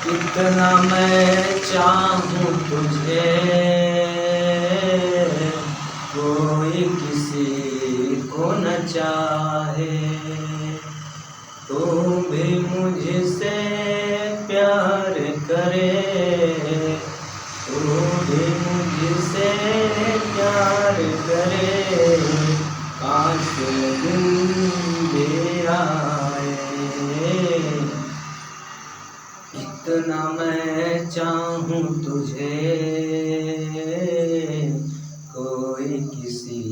कितना मैं चाहूँ तुझे, कोई किसी को न चाहे, तू भी मुझसे प्यार करे, तू भी मुझसे प्यार करे, काश दिन भी आए। इतना मैं चाहूँ तुझे, कोई किसी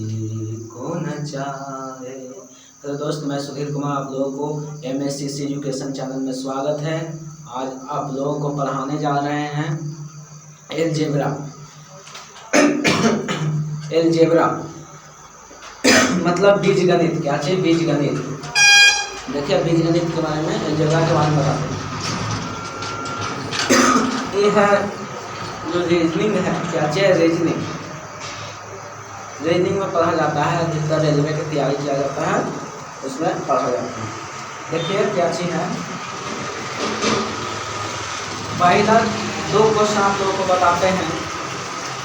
को न चाहे। तो दोस्त, मैं सुधीर कुमार आप लोगों को MSCC एजुकेशन चैनल में स्वागत है। आज आप लोगों को पढ़ाने जा रहे हैं अलजेब्रा। अलजेब्रा मतलब बीजगणित। क्या चाहिए? बीजगणित। देखिए बीजगणित के बारे में, अलजेब्रा के बारे में बताते हैं। ये है जो रीजनिंग है। क्या चाहिए? रीजनिंग। रीजनिंग में पढ़ा जाता है, अधिकतर रेलवे की तैयारी किया जाता है उसमें पढ़ा जाता है। देखिए क्या चीज है। पहला 2 क्वेश्चन आप लोगों को बताते हैं,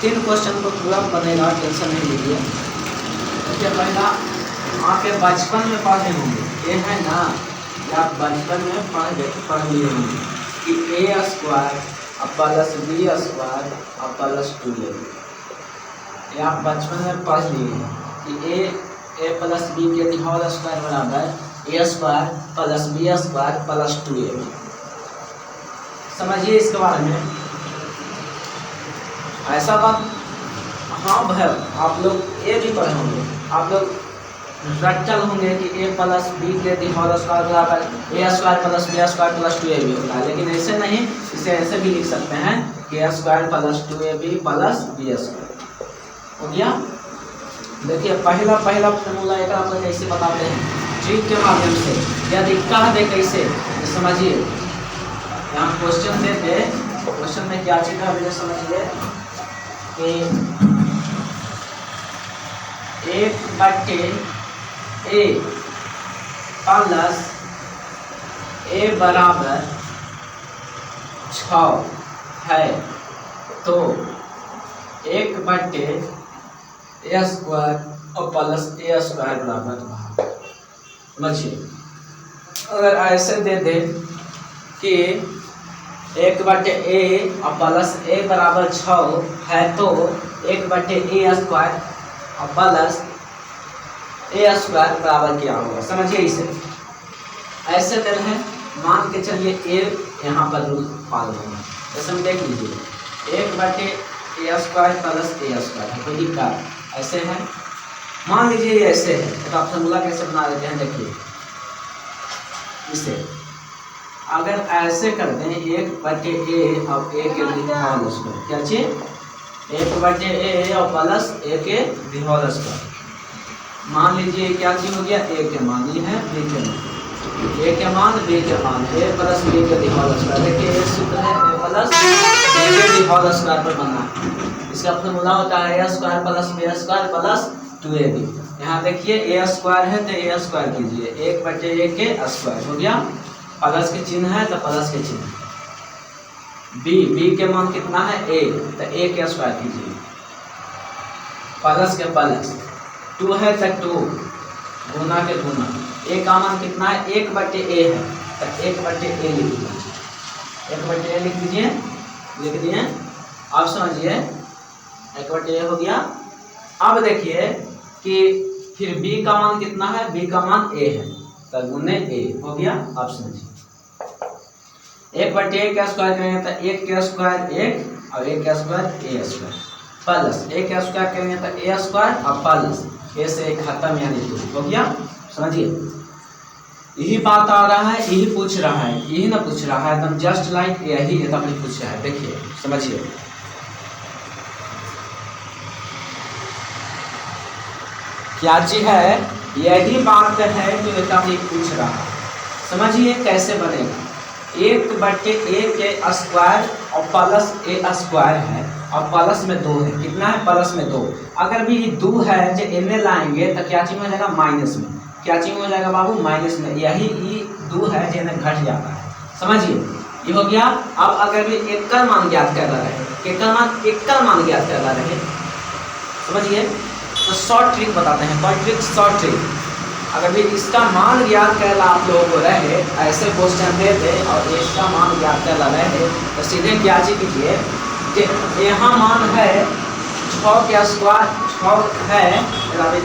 3 क्वेश्चन को पूरा बनेगा, टेंशन नहीं लीजिए। देखिए पहला आपके बचपन में पढ़े होंगे, ये है ना, आप बचपन में पढ़ लिए होंगे कि A² plus B² plus 2A। ये आप बचपन में पढ़ लिए हैं कि A प्लस B के होल स्क्वायर बराबर A² plus B² plus 2A। समझिए इसके बारे में। ऐसा बात हाँ भाई, आप लोग ये भी पढ़े होंगे, आप लोग रटल होंगे कि A प्लस B के होल स्क्वायर बराबर A² plus B² plus 2A भी होता है, लेकिन ऐसे नहीं, इसे ऐसे भी लिख सकते हैं कि A² plus 2AB plus B²। हो गया। देखिए पहला फॉर्मूला एक आप लोग कैसे बताते हैं, ट्रिक के माध्यम से। यदि कह दे कैसे, तो समझिए यहाँ क्वेश्चन देते, क्वेश्चन में क्या चीज है समझिए कि 1/A प्लस A बराबर 6 है, तो 1/A² और प्लस A² बराबर। समझिए अगर ऐसे दे दे कि 1/A और प्लस A बराबर 6 है, तो 1/A² और प्लस A² बराबर क्या होगा। समझिए इसे ऐसे दे रहे हैं, मान के चलिए A यहाँ पर रूल पाल दूंगा, जैसे हम देख लीजिए 1/A² प्लस A² है, कोई दिक्कत ऐसे है। मान लीजिए ये ऐसे है, तो आप फॉर्मूला कैसे बना देते हैं। देखिए इसे अगर ऐसे कर दें 1/A और A के होल स्क्वायर, क्या चाहिए? 1/A और प्लस A के होल स्क्वायर। मान लीजिए क्या चीज हो गया, A के मान ये है, B के मान, A के मान B के मान, A प्लस B के होल स्क्वायर। देखिए ये सूत्र है A प्लस B के होल स्क्वायर पर बना है। इसका फॉर्मूला होता है A² plus B² plus 2AB। यहाँ देखिए A² है तो A² कीजिए, 1/A के स्क्वायर हो गया, प्लस के चिन्ह है तो प्लस के चिन्ह। B के मान कितना है A, तो A के स्क्वायर कीजिए, प्लस के प्लस, 2 है तो 2 गुना के गुना। A का मान कितना है? 1/A है तो 1/A लिख दीजिए, 1/A लिख दीजिए, लिख दिए। अब समझिए 1/A हो गया। अब देखिए कि फिर B का मान कितना है? B का मान A है तो गुने A हो गया। अब समझिए 1/A का स्क्वायर करेंगे तो 1 का स्क्वायर 1 और 1 का स्क्वायर A² प्लस 1 का स्क्वायर करेंगे तो A² और प्लस A से खत्म, यानी 2 हो गया। समझिए यही बात आ रहा है, यही पूछ रहा है, यही ना पूछ रहा है एकदम जस्ट लाइक यही एकदम पूछ रहा है। देखिए समझिए क्या चीज है, यही बात है जो एकदम पूछ रहा है। समझिए कैसे बनेगा। 1/A के स्क्वायर और प्लस A² है और प्लस में 2 है, कितना है? प्लस में 2। अगर भी 2 है जो एने लाएंगे तो क्या चीज हो जाएगा? माइनस में। क्या चीज हो जाएगा बाबू? माइनस में। यही 2 है जो घट जाता है। समझिए ये हो गया। अब अगर भी एकल मान ज्ञात करना रहे, एकल मान ज्ञात करना रहे, समझिए, तो शॉर्ट ट्रिक बताते हैं। कौन ट्रिक? Short trick. अगर भी इसका मान ज्ञात करना आप लोगों को रहे, ऐसे क्वेश्चन दे दे और इसका मान ज्ञात करना रहे, तो सीधे क्या चीज कीजिए कि यहाँ मान है 6 के स्क्वायर, 6 है,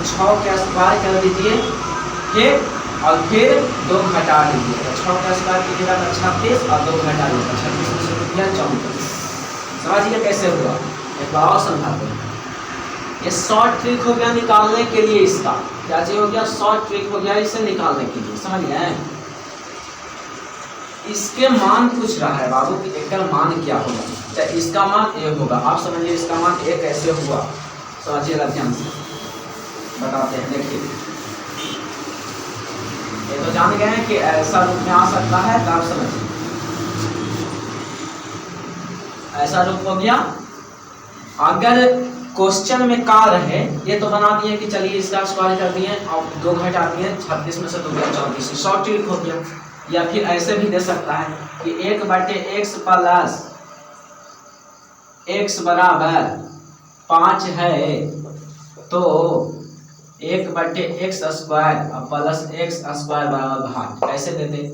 6 के स्क्वायर कर दीजिए, ठीक, और फिर 2 घटा दीजिए। तो 6 का स्क्वायर कीजिएगा तो 36 और 2 घटा दीजिएगा, 36 में से रुपया 34। समझिए कैसे हुआ, एक बार और समझाते हैं। ये शॉर्ट ट्रिक हो गया निकालने के लिए, इसका क्या चीज हो गया? शॉर्ट ट्रिक हो गया इसे निकालने के लिए, समझ गए? इसके मान पूछ रहा है बाबू कि एकल मान क्या होगा, तो इसका मान ए होगा। आप समझिए इसका मान ए कैसे हुआ, समझिएगा ध्यान से, बताते हैं। देखिए ये तो जान गए हैं कि ऐसा रूप में आ सकता है, तो आप समझिए ऐसा रूप हो गया। अगर क्वेश्चन में का रहे, ये तो बना दिए कि चलिए इसका स्क्वायर कर दिए और 2 घटा दिए, 36 में से 2 गया 34, शॉर्ट ट्रिक हो गया। या फिर ऐसे भी दे सकता है कि 1/x प्लस x बराबर 5 है, तो 1/x square plus x square बराबर भाग, ऐसे देते।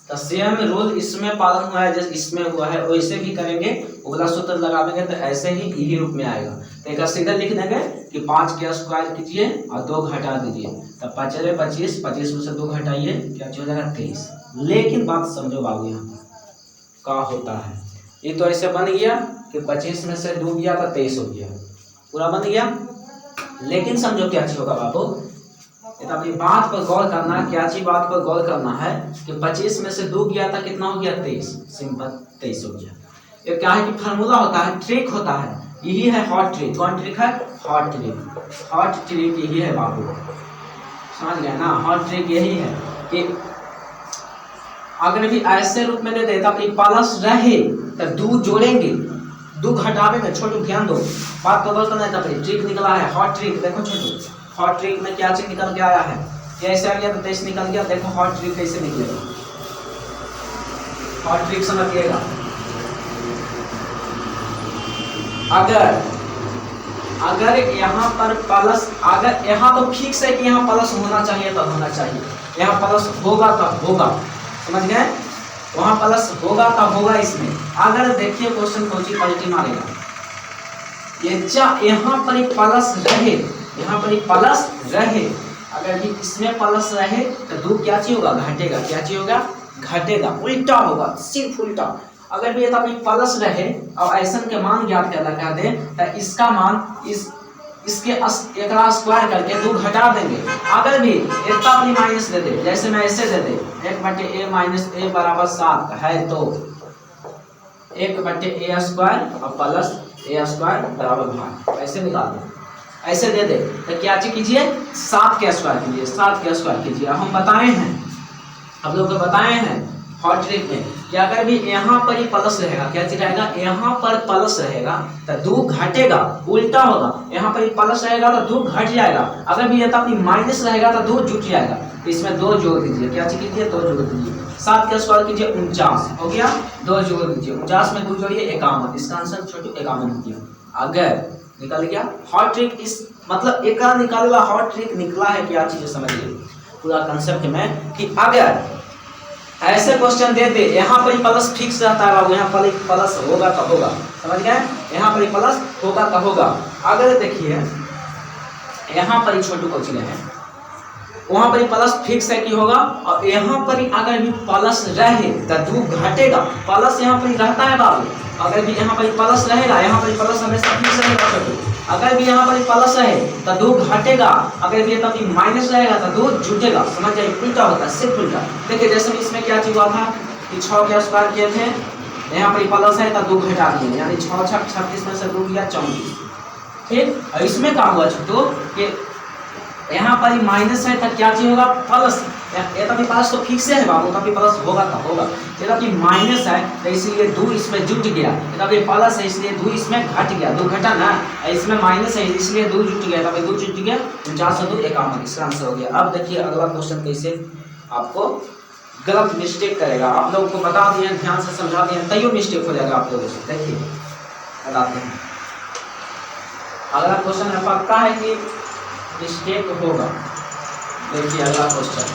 तो सेम रूल इसमें पालन हुआ है जैसे इसमें हुआ है, वैसे भी करेंगे, उगला सूत्र लगाएंगे तो ऐसे ही यही रूप में आएगा। तो एक सीधा लिख देंगे कि 5 के स्क्वायर कीजिए और 2 घटा दीजिए, तो 5 × 25, 25 में से 2 घटाइए, क्या हो जाएगा? 23। लेकिन बात समझो बाबू, यहाँ पर क्या होता है, ये तो ऐसे बन गया कि 25 में से 2 गया तो 23 हो गया, पूरा बन गया। लेकिन समझो क्या चीज होगा बाबू, तो अपनी बात पर गौर करना, क्या चीज बात पर गौर करना है कि 25 में से 2 गया था, कितना हो गया? 23, सिंपल 23 हो गया। ये क्या है कि फार्मूला होता है, ट्रिक होता है, यही है हॉट ट्रिक। कौन ट्रिक है? Hot trick. हॉट ट्रिक यही है बाबू, समझ गए ना? हॉट ट्रिक यही है कि अगर भी ऐसे रूप में दे दे तो प्लस रहे तो 2 जोड़ेंगे, 2 घटावेंगे। छोटू ध्यान दो, बात को गौर करना है। ट्रिक निकला है हॉट ट्रिक, देखो छोटू, हॉट ट्रिक में क्या चीज निकल के आया है, कैसे आ गया? तो 23 निकल गया। देखो हॉट ट्रिक कैसे निकलेगा, हॉट ट्रिक समझिएगा। अगर यहाँ पर प्लस, अगर यहाँ तो फिक्स है कि यहाँ प्लस होना चाहिए तब होना चाहिए, यहाँ प्लस होगा तब होगा, समझ गए? वहाँ प्लस होगा तब होगा इसमें। अगर देखिए क्वेश्चन कौन सी पलटी मारेगा, ये यहाँ पर प्लस रहे, यहाँ पर प्लस रहे, अगर भी इसमें प्लस रहे तो 2 क्या चीज होगा? घटेगा। क्या चीज होगा? घटेगा, उल्टा होगा, सिर्फ उल्टा। अगर भी ये प्लस रहे और ऐसा के मान ज्ञात करना कह दे, तो इसका मान इसके एक स्क्वायर करके 2 घटा देंगे। अगर भी इतना अपनी माइनस दे दे, जैसे मैं ऐसे दे दे 1/a माइनस a बराबर 7 है, तो 1/a स्क्वायर और प्लस a स्क्वायर बराबर भाग, ऐसे निकाल दो। ऐसे दे दे तो क्या चीज कीजिए? 7 के स्क्वायर कीजिए, 7 के स्क्वायर कीजिए। हम बताए हैं, हम लोग को बताए हैं हॉट ट्रिक में कि अगर भी यहाँ पर ही प्लस रहेगा, क्या चीज रहेगा? यहाँ पर प्लस रहेगा तो 2 घटेगा, उल्टा होगा। यहाँ पर प्लस रहेगा तो 2 घट जाएगा। अगर भी ये अपनी माइनस रहेगा तो 2 जुट जाएगा, तो इसमें 2 जोड़ दीजिए। क्या चीज कीजिए? 2 जोड़ दीजिए। 7 के स्क्वायर कीजिए 49 हो गया, 2 जोड़ दीजिए, 49 में 2 जोड़िए 51, इसका आंसर छोटू 51 हो गया। अगर निकल गया हॉट ट्रिक, इस मतलब एक निकाला हॉट ट्रिक निकला है। क्या चीज समझिए पूरा कंसेप्ट में कि अगर ऐसे क्वेश्चन दे दे, यहाँ पर प्लस फिक्स रहता है बाबू, यहाँ पर प्लस होगा तो होगा, समझ गए? यहाँ पर प्लस होगा तो होगा। अगर देखिए यहाँ पर छोटू को चीज है, वहां पर प्लस फिक्स है कि होगा, और यहाँ पर अगर भी प्लस रहे तो 2 घटेगा। प्लस यहाँ पर रहता है बाबू, अगर भी यहाँ पर प्लस रहेगा, यहाँ पर प्लस हमेशा फिक्स रहेगा। अगर भी यहाँ पर प्लस रहे तो 2 घटेगा, अगर भी तभी माइनस रहेगा तो 2 जुटेगा। समझ जाइए, उल्टा होता है, सिर्फ उल्टा। देखिए जैसे इसमें क्या चीज हुआ था कि 6 के स्क्वायर किए थे, यहाँ पर प्लस है तो 2 घटा दिए, यानी 6 × 36 में से 2 गया 34। ठीक, और इसमें क्या हुआ छोटू कि यहाँ पर माइनस है तो क्या चीज होगा? प्लस। ये तभी प्लस तो फिक्स है बाबू, तभी प्लस होगा तो होगा। ये तभी माइनस है तो इसलिए 2 इसमें जुट गया, तभी प्लस है इसलिए 2 इसमें घट गया, 2 घटा ना, इसमें माइनस है इसलिए 2 जुट गया, तभी 2 जुट गया, 49 से 2 51, इसका आंसर हो गया। अब देखिए अगला क्वेश्चन कैसे आपको गलत मिस्टेक करेगा। आप लोगों को बता दिए, ध्यान से समझा दिए, तैयो मिस्टेक हो जाएगा आप लोगों से। देखिए बताते हैं, अगला क्वेश्चन है, पक्का है कि मिस्टेक होगा। देखिए अगला क्वेश्चन,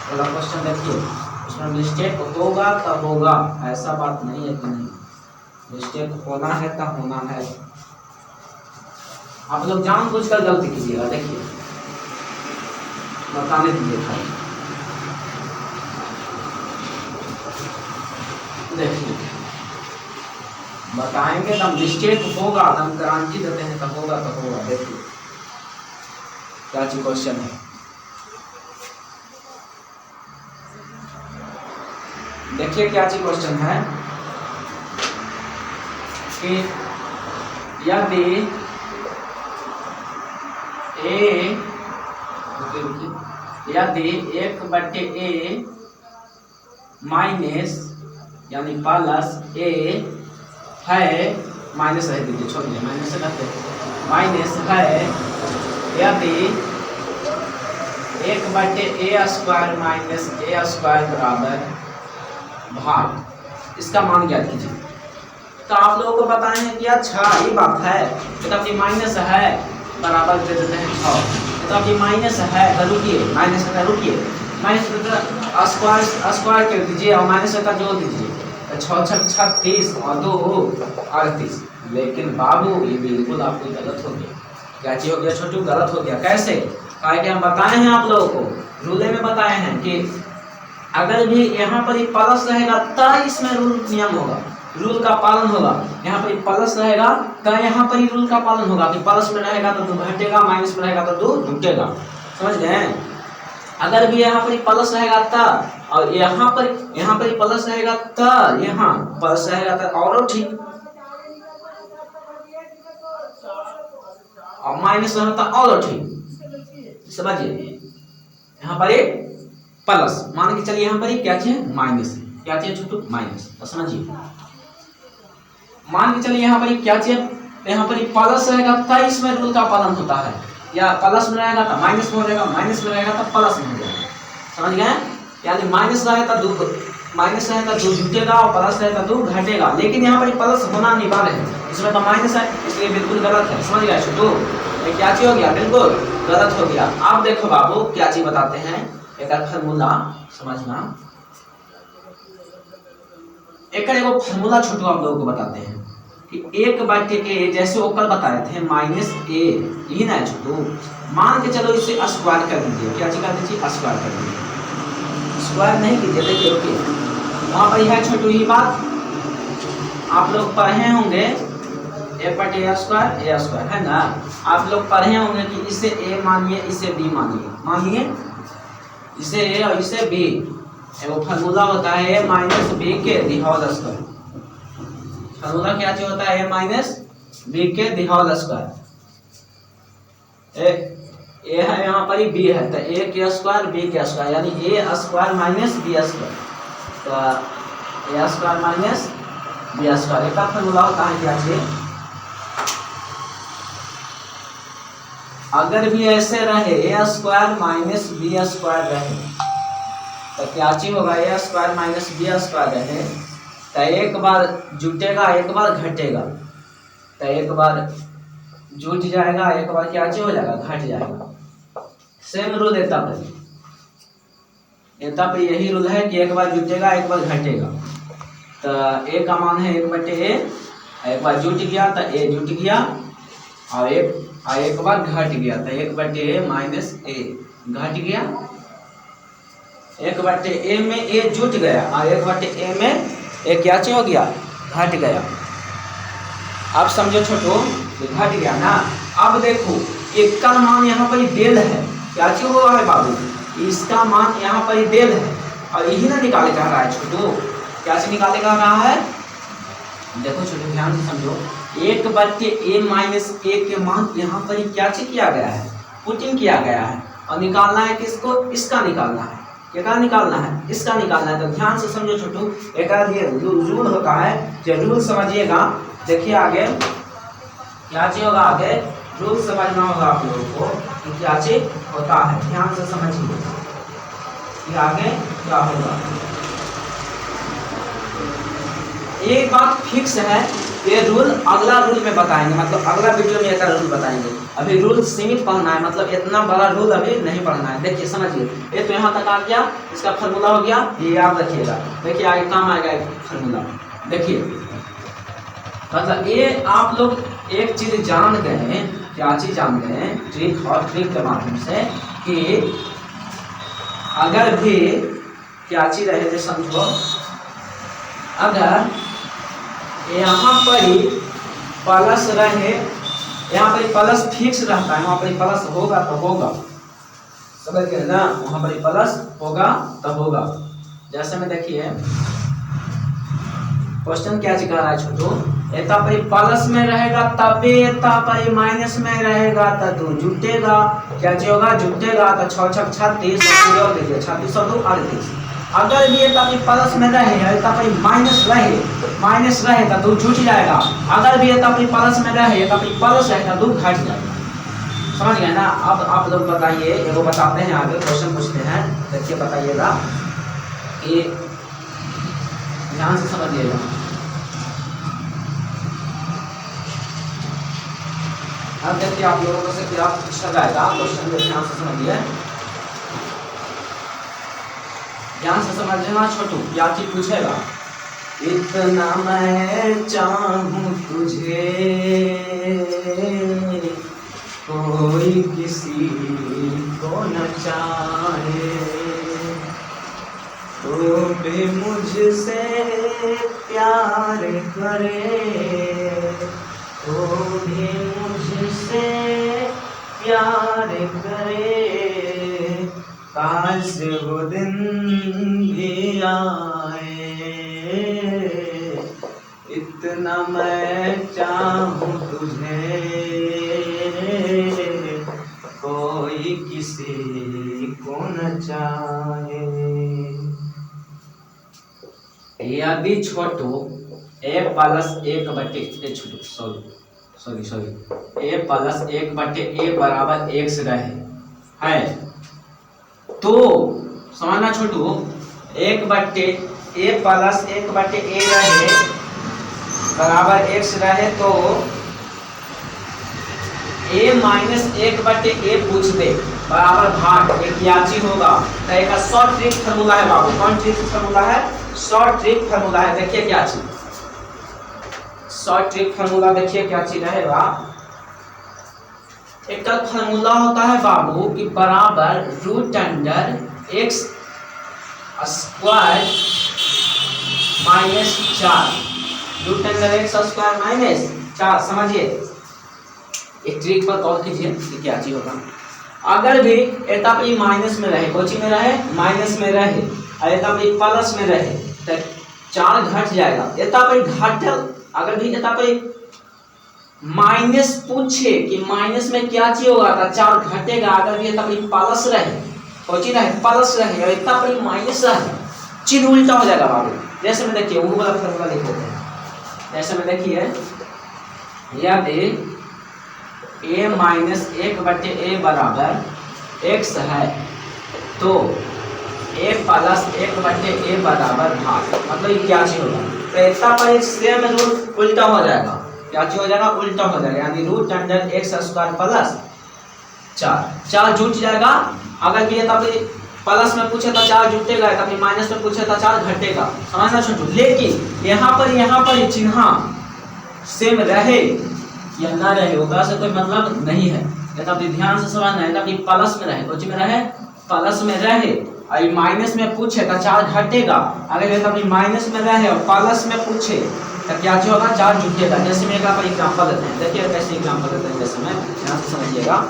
अगला क्वेश्चन देखिए, उसमें मिस्टेक होगा तब होगा, ऐसा बात नहीं है कि नहीं, मिस्टेक होना है तब होना है। आप लोग जानबूझकर गलती कीजिएगा। देखिए बताने दीजिए खाली, देखिए बताएंगे तब मिस्टेक होगा, तब गारंटी देते हैं तब होगा तब होगा। देखिए क्या चीज क्वेश्चन है, देखिए क्या चीज क्वेश्चन है कि यदि यदि 1/a माइनस यानी प्लस a है, माइनस रह दीजिए, छोड़िए माइनस रखते, माइनस है यदि 1/a square minus a square बराबर भाग, इसका मान ज्ञात कीजिए। तो आप लोगों को बताए हैं कि अच्छा ये बात है, मतलब ये माइनस है बराबर दे देते हैं 6, तो अब ये माइनस है तो रुकिए, माइनस है रुकिए, माइनस स्क्वायर कर दीजिए और माइनस का जोड़ दीजिए, 6 6 36 और 2 38। लेकिन बाबू ये बिल्कुल आपको गलत हो गया। क्या चीज हो गया छोटू? गलत हो गया। कैसे? कि हम बताए हैं आप लोगों को, रूले में बताए हैं कि अगर भी यहाँ पर ये प्लस रहेगा तब इसमें रूल नियम होगा, रूल का पालन होगा। यहाँ पर प्लस रहेगा तो यहाँ पर रूल का पालन होगा कि प्लस में रहेगा तो 2 घटेगा, माइनस में रहेगा तो 2 जुटेगा। समझ गए? अगर भी यहाँ पर प्लस रहेगा तब, और यहाँ पर प्लस रहेगा तब, यहाँ प्लस रहेगा तब और ठीक, और माइनस रहता और ठीक। समझिए यहाँ पर प्लस, मान के चलिए यहाँ पर क्या चाहिए? माइनस। क्या चाहिए छोटू? माइनस। तो समझिए, मान के चलिए यहाँ पर क्या चाहिए? यहाँ पर प्लस रहेगा तब इसमें रूल का पालन होता है, या प्लस में रहेगा तो माइनस में हो जाएगा, माइनस में रहेगा तो प्लस में हो जाएगा। समझ गए? यानी माइनस रहेगा तो 2 जुटेगा और प्लस रहेगा तो 2 घटेगा। लेकिन यहाँ पर प्लस होना अनिवार्य है, इसमें तो माइनस है, इसलिए बिल्कुल गलत है। समझ गए छोटू? क्या चीज हो गया? बिल्कुल गलत हो गया। आप देखो बाबू क्या चीज बताते हैं, एक फार्मूला समझना, एक फार्मूला छोटू आप लोगों को बताते हैं कि 1/a, जैसे ऊपर बताए थे -a, ये ना छोटू, मान के चलो इसे स्क्वायर कर दीजिए। क्या चीज कर दीजिए? स्क्वायर कर दीजिए। स्क्वायर नहीं कीजिए, देखिए ओके, वहां पर है छोटू ये बात आप लोग पढ़े होंगे, 1/a स्क्वायर है ना। आप लोग पढ़े होंगे कि इसे a मानिए, इसे b मानिए, इसे a और इसे b, वो फार्मूला होता है a माइनस b के दी होल स्क्वायर। फार्मूला क्या चीज होता है? a माइनस b के दी होल स्क्वायर। a है यहाँ पर b है तो a के स्क्वायर b के स्क्वायर, यानी a square minus b square, तो a square minus b square. इसका फार्मूला होता है क्या चीज? अगर भी ऐसे रहे a square minus b square रहे तो क्या चीज होगा? a square minus b square रहे तो एक बार जुटेगा, एक बार घटेगा, तो एक बार जुट जाएगा, एक बार क्या चीज हो जाएगा? घट जाएगा। सेम रूल है तब यही रूल है कि एक बार जुटेगा, एक बार घटेगा। तो a का मान है 1/a, एक बार जुट गया तो a जुट गया, और एक बार घट गया तो 1/a माइनस a घट गया, 1/a में a जुट गया और 1/a में a क्या चीज हो गया? घट गया। अब समझो छोटो, घट गया ना। अब देखो इसका मान यहाँ पर डेल है, क्या चीज हुआ है बाबू? इसका मान यहाँ पर डेल है और यही ना निकाले जा रहा है छोटो। क्या चीज निकाले जा रहा है? देखो छोटो ध्यान से समझो, 1/a माइनस a के मान यहाँ पर क्या चीज किया गया है? पुटिंग किया गया है, और निकालना है किसको? इसका निकालना है। क्या निकालना है? इसका निकालना है। तो ध्यान से समझो छोटू, एक रूल होता है, जो रूल समझिएगा। देखिए आगे क्या चीज होगा, आगे रूल समझना होगा आप लोगों को कि क्या चीज होता है। ध्यान से समझिए, ये आगे क्या होगा। एक बात फिक्स है, ये रूल अगला रूल में बताएंगे, मतलब अगला वीडियो में एक रूल बताएंगे। अभी रूल सीमित पढ़ना है, मतलब इतना बड़ा रूल अभी नहीं पढ़ना है। देखिए समझिए, ये तो यहाँ तक आ गया, इसका फार्मूला हो गया, ये याद रखिएगा। देखिए आगे काम आएगा एक फार्मूला। देखिए मतलब ये आप लोग एक चीज जान गए हैं, क्या चीज जान गए हैं, ट्रिक और ट्रिक के माध्यम से कि अगर भी क्या चीज रहे थे समझो, अगर यहाँ पर ही प्लस रहे, यहाँ पर प्लस फिक्स रहता है, वहाँ पर प्लस होगा तो होगा, समझ गए ना, वहाँ पर प्लस होगा तो होगा। जैसे में देखिए क्वेश्चन क्या कह रहा है छोटू, एता पर प्लस में रहेगा तबे एता पर माइनस में रहेगा तो दो जुटेगा, क्या होगा जुटेगा तो 6 6 36 और देखिए 36 और 2 38। अगर भी एता पर प्लस में रहे, एता पर माइनस रहे तो दो जुट जाएगा। अगर भी एता पर प्लस में रहे, एता पर प्लस रहे तो दो घट जाएगा। समझ गए ना। अब आप लोग बताइए, एगो बताते हैं, आगे क्वेश्चन पूछते हैं, देखिए बताइएगा कि ध्यान से समझिएगा। अब देखिए आप लोगों से क्या पूछा जाएगा, क्वेश्चन को ध्यान से समझिए, ध्यान से समझना छोटू, क्या चीज पूछेगा। इतना मैं चाहूं तुझे कोई किसी को न चाहे, तो भी मुझसे प्यार करे, तो भी मुझसे प्यार करे, काश वो दिन भी आए, इतना मैं चाहूं तुझे कोई किसी को न चाहे। यदि छोटू a प्लस 1 बटे a प्लस 1 बटे a बराबर x रहे है, तो समझना छोटू, 1 बटे a प्लस 1 बटे a रहे बराबर x रहे, तो a माइनस 1 बटे a पूछ दे बराबर भाग एक याची होगा। तो एक शॉर्ट ट्रिक फार्मूला है बाबू, कौन ट्रिक फार्मूला है, शॉर्ट ट्रिक फार्मूला है। देखिए क्या चीज शॉर्ट ट्रिक फार्मूला, देखिए क्या चीज रहेगा। एक फार्मूला होता है बाबू कि बराबर root under x square minus 4, root under x square minus 4। समझिए एक ट्रिक पर गौर कीजिए कि क्या चीज होगा। अगर भी एता पर माइनस में रहे, कोची में रहे, माइनस में रहे, और एता पर प्लस में रहे तो 4 घट जाएगा। एता पर घट, अगर भी एता पर माइनस पूछे कि माइनस में क्या चीज होगा तो 4 घटेगा। अगर भी एता पर प्लस रहे, कोची रहे, प्लस रहे, और एता पर माइनस रहे, चिन्ह उल्टा हो जाएगा बाबू। जैसे में देखिए वो वाला फार्मूला लिख देते हैं। जैसे में देखिए यदि a माइनस 1 बटे a बराबर x है, तो a प्लस 1 बटे a बराबर भाग, मतलब ये क्या चीज होगा, तो इतना पर सेम रूट उल्टा हो जाएगा। क्या चीज हो जाएगा, उल्टा हो जाएगा, यानी root under x square plus 4 जुट जाएगा। अगर भी ये प्लस में पूछे तो 4 जुटेगा, तभी माइनस में पूछे तो 4 घटेगा। समझना छोटू। लेकिन यहाँ पर चिन्ह सेम रहे या ना रहे, होगा से कोई मतलब नहीं है। तभी ध्यान से समझना है, तभी प्लस में रहे, कुछ में रहे, प्लस में रहे, और माइनस में पूछे तो 4 घटेगा। अगर ये तभी माइनस में रहे और प्लस में पूछे तो क्या जो होगा, 4 जुटेगा। जैसे में एक आप एग्जांपल देते हैं, देखिए कैसे एग्जांपल देते हैं, जैसे में ध्यान से समझिएगा।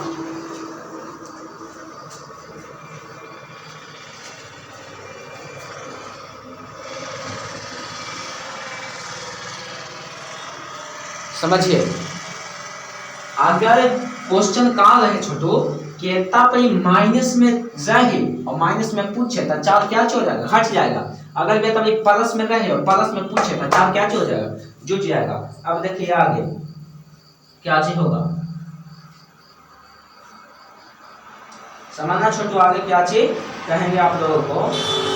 समझिए, अगर क्वेश्चन कहाँ रहे छोटू कि एता पर माइनस में रहे और माइनस में पूछे तो 4 क्या हो जाएगा, घट जाएगा। अगर बेटा प्लस में रहे और प्लस में पूछे तो 4 क्या हो जाएगा, जुट जाएगा। अब देखिए आगे क्या चीज होगा, समझना छोटू। आगे क्या चीज कहेंगे आप लोगों को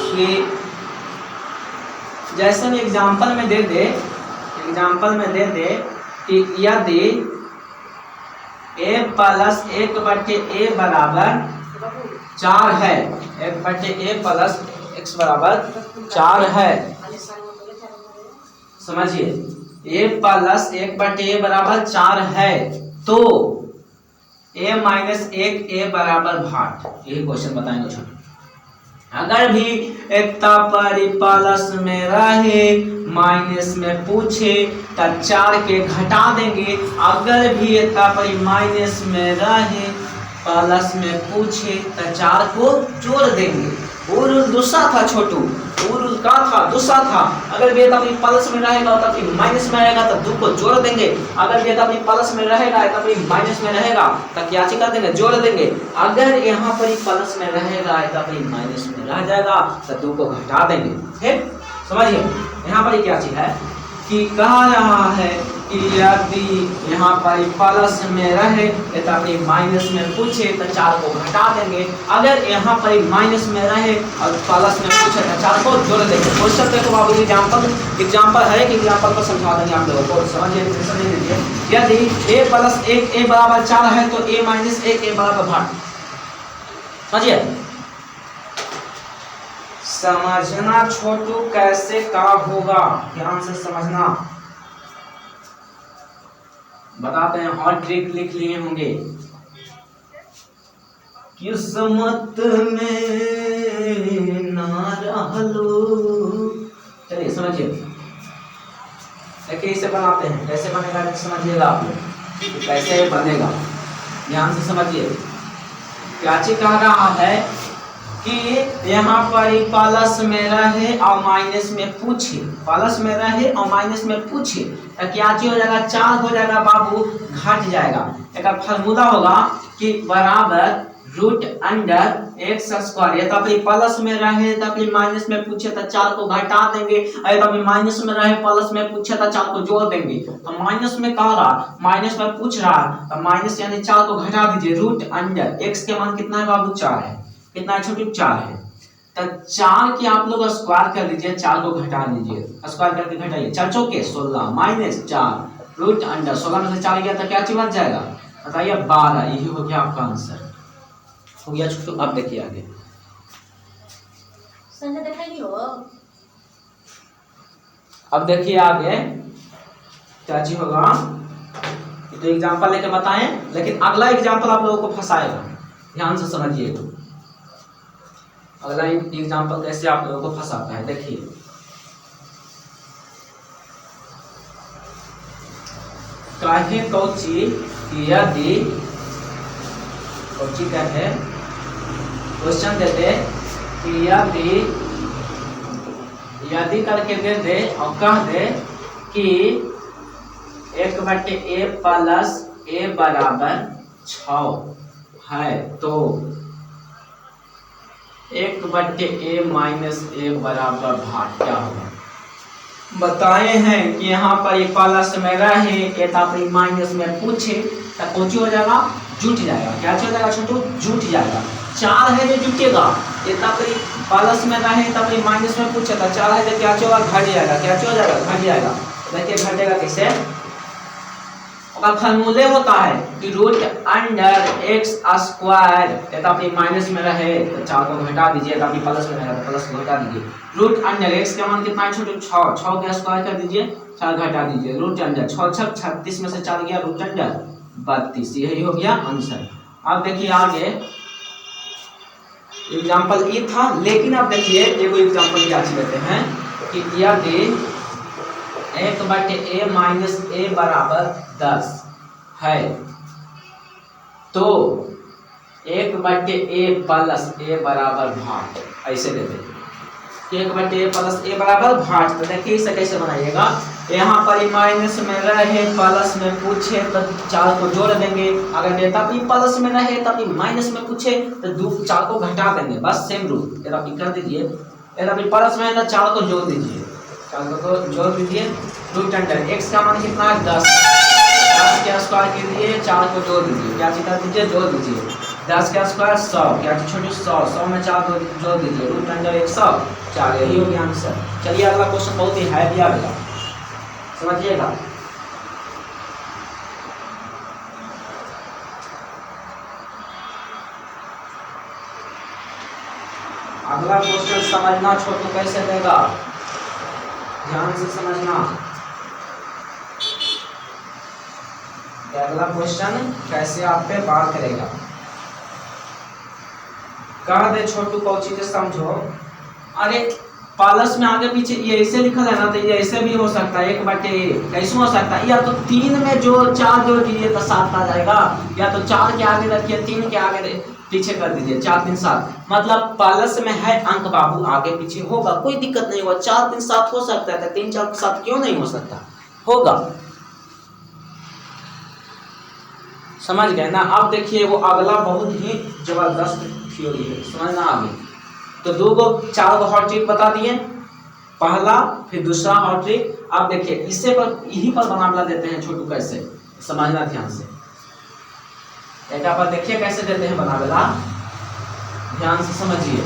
कि जैसे में एग्जाम्पल में दे दे कि यदि a प्लस 1/a बराबर 4 है, 1/a प्लस x बराबर 4 है, समझिए a प्लस 1/a बराबर 4 है तो a माइनस 1 a बराबर भाट, यही क्वेश्चन बताएंगे छोटे। अगर भी एकता प्लस में रहे माइनस में पूछे तो 4 के घटा देंगे, अगर भी एकता माइनस में रहे प्लस में पूछे तो 4 को जोड़ देंगे। वो रूल दूसरा था छोटू, वो रूल का था दूसरा था। अगर भी एकता प्लस में रहेगा तो माइनस में रहेगा तो 2 को जोड़ देंगे, अगर भी एकता प्लस में रहेगा तो माइनस में रहेगा तो क्या कर देंगे, जोड़ देंगे। अगर यहाँ पर प्लस में रहेगा तो माइनस में रह जाएगा तो 2 को घटा देंगे। ठीक समझिए, यहाँ पर क्या चीज है कि कहा रहा है कि यदि यहाँ पर प्लस में रहे तो माइनस में पूछे तो 4 को घटा देंगे, अगर यहाँ पर माइनस में रहे और प्लस में पूछे तो 4 को जोड़ देंगे। क्वेश्चन देखो बाबू, एग्जाम्पल है कि एग्जाम्पल पर समझा देंगे आप लोगों को, समझ लीजिए। यदि a प्लस 1 a बराबर 4 है तो a माइनस 1 a बराबर भाट, समझिए। समझना छोटू कैसे का होगा, ध्यान से समझना, बताते हैं। और ट्रिक लिख लिए होंगे, किस्मत में ना रहलो। चलिए समझिए, देखिए इसे बनाते हैं, कैसे बनेगा समझिएगा आप लोग, कैसे बनेगा ध्यान से समझिए। क्या चीज कह रहा है कि यहाँ पर प्लस में रहे और माइनस में पूछे, प्लस में रहे और माइनस में पूछे तो क्या चीज हो जाएगा, 4 हो जाएगा बाबू, घट जाएगा। एक फार्मूला होगा कि बराबर रूट अंडर एक्स स्क्वायर, या तो प्लस में रहे तो माइनस में पूछे तो 4 को घटा देंगे, तो माइनस में रहे प्लस में पूछे तो 4 को जोड़ देंगे। तो माइनस में कह रहा, माइनस में पूछ रहा तो माइनस यानी 4 को घटा दीजिए, रूट अंडर एक्स के मान कितना है बाबू, 4 है, कितना है छोटी, 4 है। तो 4 की आप लोग स्क्वायर कर दीजिए, 4 को घटा दीजिए, स्क्वायर करके घटाइए, 4 चौके 16 माइनस 4 रूट अंडर 16 में से 4 गया तो क्या चीज बच जाएगा, बताइए 12। यही हो गया आपका आंसर, हो गया छोटू। अब देखिए आगे, अब देखिए आगे क्या चीज होगा, तो एग्जांपल लेके बताएं, लेकिन अगला एग्जांपल आप लोगों को फंसाएगा, ध्यान से समझिएगा। अगला एग्जांपल कैसे आप लोगों को फंसाता है, देखिए। कहे कौची यदि कौची कहे क्वेश्चन देते कि यदि करके दे दे और कह दे कि 1/a प्लस a बराबर 6 है तो 1/a माइनस a बराबर भाट क्या होगा। बताए हैं कि यहाँ पर प्लस में रहे तो माइनस में पूछे तो कौची हो जाएगा, जुट जाएगा। क्या हो जाएगा छोटू, जुट जाएगा। 4 है जो जुटेगा, प्लस में रहे तो माइनस में पूछे तो 4 है जो क्या होगा, घट जाएगा। क्या हो जाएगा, घट जाएगा। देखिए घटेगा कैसे, फॉर्मूले होता है कि रूट अंडर एक्स स्क्वायर, यदि माइनस में रहे तो 4 को घटा दीजिए, यदि प्लस में रहे तो प्लस को घटा दीजिए। रूट अंडर एक्स का मान कितना है छोटू, 6 का स्क्वायर कर दीजिए, 4 घटा दीजिए, रूट अंडर 6 6 36 में से 4 गया, रूट अंडर 32, यही हो गया आंसर। अब देखिए आगे एग्जांपल ये था, लेकिन अब देखिए एगो एग्जांपल क्या लेते हैं कि यदि 1/a माइनस a बराबर 10 है तो 1/a प्लस a बराबर भाट, ऐसे देते हैं 1/a प्लस a बराबर भाट। तो देखिए इसे कैसे बनाइएगा, यहाँ पर माइनस में रहे प्लस में पूछे तो 4 को जोड़ देंगे, अगर डेटा भी प्लस में रहे तब माइनस में पूछे तो 4 को घटा देंगे, बस सेम रूल। यदि कर दीजिए, यदि प्लस में है तो 4 को जोड़ दीजिए, 4 को जोड़ दीजिए, रूट अंडर एक्स का मान कितना है 10 के स्क्वायर के लिए 4 को जोड़ दीजिए, क्या कर दीजिए, जोड़ दीजिए, 10 का स्क्वायर 100, क्या छोटे 100 में 4 जोड़ दीजिए, रूट अंडर 100 4, यही हो गया आंसर। चलिए अगला क्वेश्चन बहुत ही हैवी आ गया, समझिएगा। अगला क्वेश्चन समझना छोटू कैसे देगा, ध्यान से समझना। अगला क्वेश्चन कैसे आप पे बात करेगा, कह दे छोटू को चीजें समझो। अरे प्लस में आगे पीछे ये ऐसे लिखा है ना, तो ये ऐसे भी हो सकता है 1/a, कैसे हो सकता है, या तो 3 में जो 4 जोड़ दीजिए तो 7 आ जाएगा, या तो 4 के आगे रखिए 3 के आगे पीछे कर दीजिए, 4 3 7, मतलब प्लस में है अंक बाबू आगे पीछे होगा, कोई दिक्कत नहीं होगा। 4 3 7 हो सकता है, 3 4 7 क्यों नहीं हो सकता, होगा। समझ गए ना। अब देखिए वो अगला बहुत ही जबरदस्त थ्योरी है, समझना आगे। तो 2 गो 4 गो हॉट ट्रिक बता दिए, पहला फिर दूसरा हॉट ट्रिक। अब देखिए इससे पर यही पर बनावला देते हैं छोटू, कैसे समझना ध्यान से। एक पर देखिए कैसे देते हैं बनावला, ध्यान से समझिए।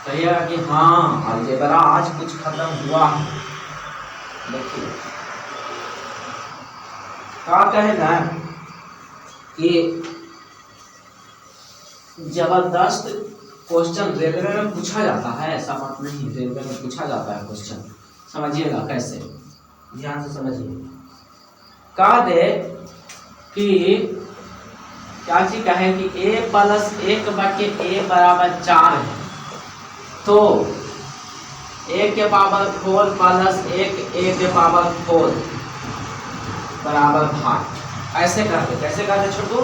कहिएगा कि हाँ अलजेब्रा आज कुछ खत्म हुआ। देखिए क्या कहे ना कि जबरदस्त क्वेश्चन रेलवे में पूछा जाता है, ऐसा बात नहीं, रेलवे में पूछा जाता है क्वेश्चन, समझिएगा कैसे, ध्यान से समझिए। कह दे कि क्या चीज कहे कि a + 1/a बराबर 4 है, तो a के पावर 4 + 1 a के पावर 4 बराबर 5। ऐसे करते, कैसे करते छोटू,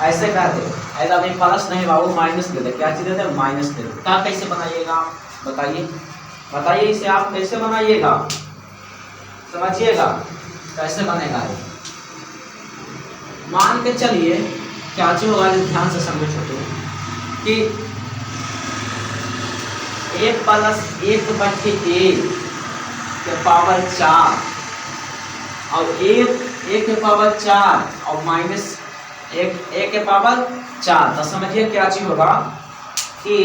ऐसे करते, ऐसा नहीं प्लस नहीं बाबू माइनस दे दे, क्या चीज दे दे, माइनस दे दे। क्या कैसे बनाइएगा बताइए, बताइए इसे आप कैसे बनाइएगा, समझिएगा कैसे बनेगा ये। मान के चलिए क्या चीज होगा, ध्यान से समझो छोटू, कि a + 1/a के पावर 4 और a के पावर 4 और माइनस a के पावर 4, तो समझिए क्या चीज होगा कि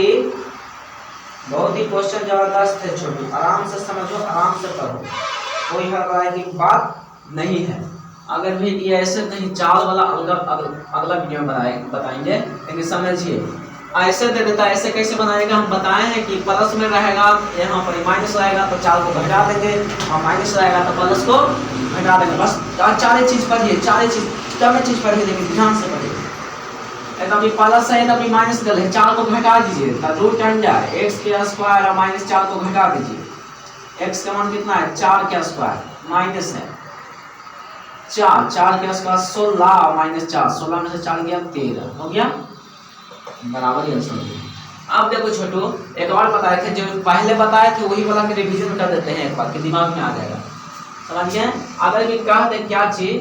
बहुत ही क्वेश्चन जबरदस्त है छोटू, आराम से समझो, आराम से पढ़ो, कोई हड़बड़ाई की बात नहीं है। अगर भी ये ऐसे नहीं, 4 वाला अगला वीडियो में बताएंगे, लेकिन समझिए ऐसे दे देता है, ऐसे कैसे बनाएगा हम बताए हैं कि प्लस में रहेगा, यहाँ पर माइनस रहेगा तो 4 को घटा देंगे, और माइनस रहेगा तो प्लस को घटा देंगे, बस। चारे चीज पढ़िए, चारे चीज पढ़िए, लेकिन ध्यान से पढ़िए। एकदम भी प्लस है, एकदम भी माइनस गल है, 4 को घटा दीजिए तो रूट अंडर x² और माइनस 4 को घटा दीजिए। x का मान कितना है, 4 का स्क्वायर माइनस है 4 के स्क्वायर 16 और माइनस 4, 16 में से 4 गया 13, हो गया बराबर ही आंसर। अब देखो छोटू एक और बताए थे, जो पहले बताए थे वही वाला के रिवीजन कर देते हैं एक बार, कि दिमाग में आ जाएगा, समझिए। अगर भी कह दे क्या चीज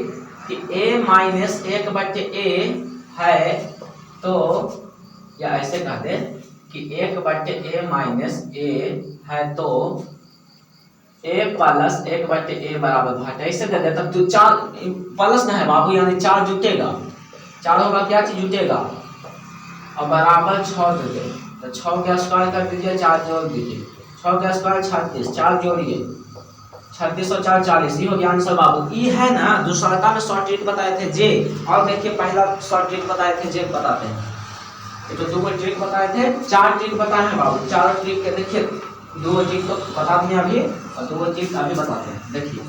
कि a - 1/a है, तो या ऐसे कह दे कि 1/a - a है, तो a + 1/a बराबर 5, ऐसे दे दे। तब 4 प्लस ना है बाबू, यानी 4 जुटेगा, 4 होगा क्या चीज जुटेगा, और बराबर 6 दे दे, तो 6 का स्क्वायर कर दीजिए, 4 जोड़ दीजिए, 6 का स्क्वायर 36, 4 जोड़िए 36 और 4 40, ये हो गया आंसर बाबू। ये है ना, दूसरा का में शॉर्ट ट्रिक बताए थे जे, और देखिए पहला शॉर्ट ट्रिक बताए थे जे बताते हैं, ये तो 2 ट्रिक बताए थे, 4 ट्रिक बताए हैं बाबू। 4 ट्रिक के देखिए 2 ट्रिक तो बता दिए अभी, और 2 ट्रिक अभी बताते हैं, देखिए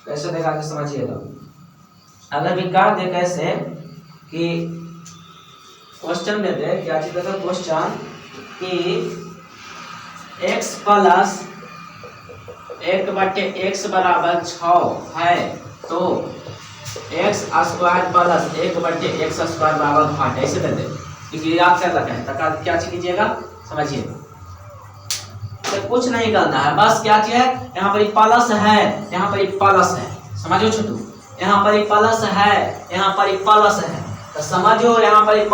कैसे देखा के समझिएगा। अगर भी कह दे कैसे कि क्वेश्चन दे दे, क्या चीज देता क्वेश्चन कि x + 1/x बराबर 6 है, तो x² + 1/x² बराबर 5, ऐसे दे दे, क्योंकि याद कर रखा है। तो क्या चीज कीजिएगा समझिए, तो कुछ नहीं करना है, बस क्या चीज है, यहाँ पर प्लस है, यहाँ पर प्लस है, समझो छोटू, यहाँ पर प्लस है, यहाँ पर प्लस है, तो समझो यहाँ पर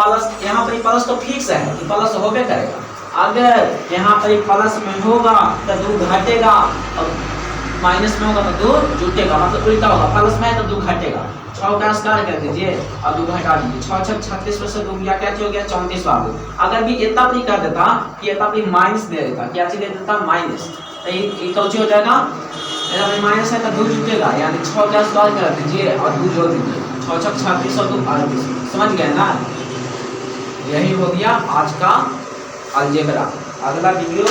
प्लस तो फिक्स है कि प्लस होबे करेगा। अगर यहाँ पर प्लस में होगा तो 2 घटेगा, और माइनस में होगा तो 2 जुटेगा, मतलब उल्टा होगा, प्लस में है तो 2 घटेगा। 6 का स्क्वायर कर दीजिए और 2 घटा दीजिए, 6 6 36 में से 2 गया, क्या हो गया 34 बाबू। अगर भी इतना भी कर देता कि इतना भी माइनस दे देता, क्या चीज दे देता माइनस, तो ये कौन हो जाएगा, इतना माइनस है तो 2 जुटेगा, यानी 6 का स्क्वायर कर दीजिए और 2 जोड़ दीजिए, 6 6 36 और 2 38, समझ गए ना। यही हो गया आज का अलजेब्रा। अगला वीडियो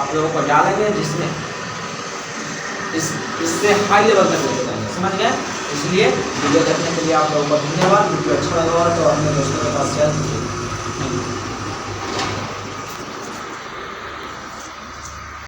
आप लोगों को डालेंगे जिसमें इससे हाई लेवल तक लेके जाएंगे, समझ गए। इसलिए वीडियो देखने के लिए आप लोगों को धन्यवाद। वीडियो अच्छा लगा तो अपने दोस्तों के पास शेयर कीजिए।